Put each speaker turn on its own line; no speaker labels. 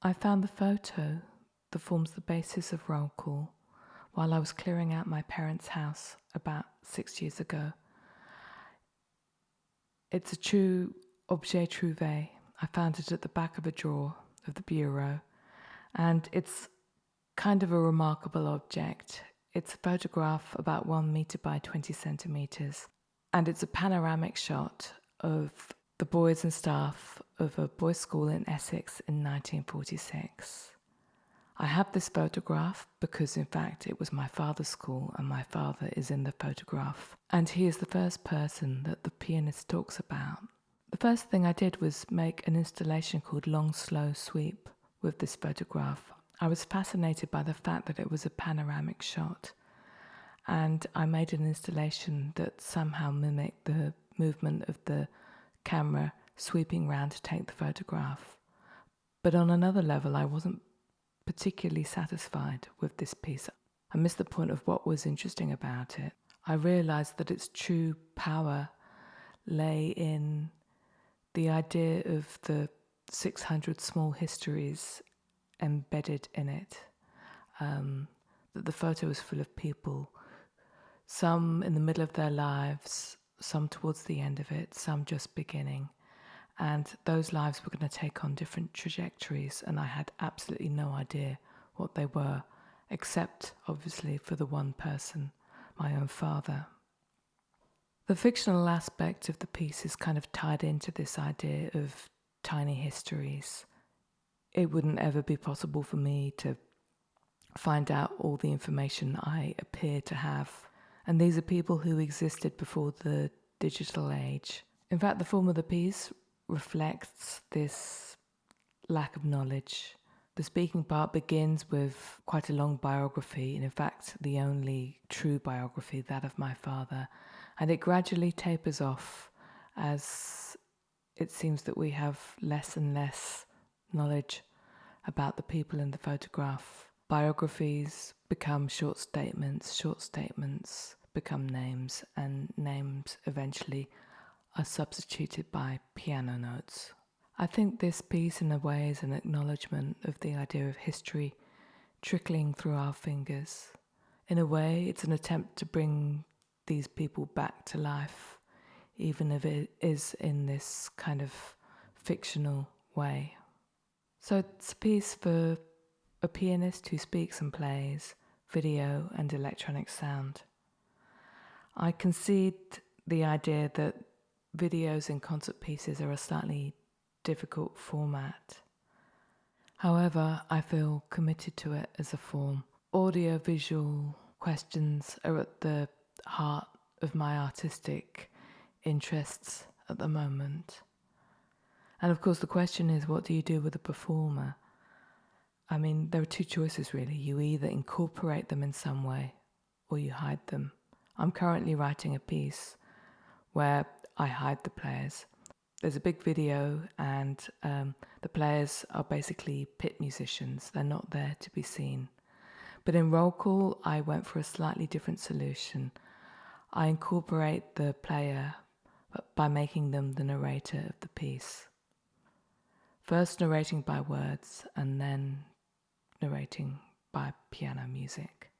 I found the photo that forms the basis of roll call while I was clearing out my parents' house about 6 years ago. It's a true objet trouvé. I found it at the back of a drawer of the bureau, and it's kind of a remarkable object. It's a photograph about 1 meter by 20 centimeters, and it's a panoramic shot of the boys and staff of a boys' school in Essex in 1946. I have this photograph because, in fact, it was my father's school and my father is in the photograph. And he is the first person that the pianist talks about. The first thing I did was make an installation called Long Slow Sweep with this photograph. I was fascinated by the fact that it was a panoramic shot, and I made an installation that somehow mimicked the movement of the camera sweeping round to take the photograph. But on another level, I wasn't particularly satisfied with this piece. I missed the point of what was interesting about it. I realised that its true power lay in the idea of the 600 small histories embedded in it, that the photo was full of people, some in the middle of their lives, some towards the end of it, some just beginning. And those lives were going to take on different trajectories, and I had absolutely no idea what they were, except, obviously, for the one person, my own father. The fictional aspect of the piece is kind of tied into this idea of tiny histories. It wouldn't ever be possible for me to find out all the information I appear to have. And these are people who existed before the digital age. In fact, the form of the piece reflects this lack of knowledge. The speaking part begins with quite a long biography, and in fact the only true biography, that of my father, and it gradually tapers off as it seems that we have less and less knowledge about the people in the photograph. Biographies become short statements become names, and names eventually are substituted by piano notes. I think this piece in a way is an acknowledgement of the idea of history trickling through our fingers. In a way, it's an attempt to bring these people back to life, even if it is in this kind of fictional way. So it's a piece for a pianist who speaks and plays video and electronic sound. I concede the idea that videos in concert pieces are a slightly difficult format. However, I feel committed to it as a form. Audio-visual questions are at the heart of my artistic interests at the moment. And of course the question is, what do you do with a performer? I mean, there are two choices really. You either incorporate them in some way or you hide them. I'm currently writing a piece where I hide the players. There's a big video and the players are basically pit musicians. They're not there to be seen. But in Roll Call, I went for a slightly different solution. I incorporate the player by making them the narrator of the piece. First narrating by words and then narrating by piano music.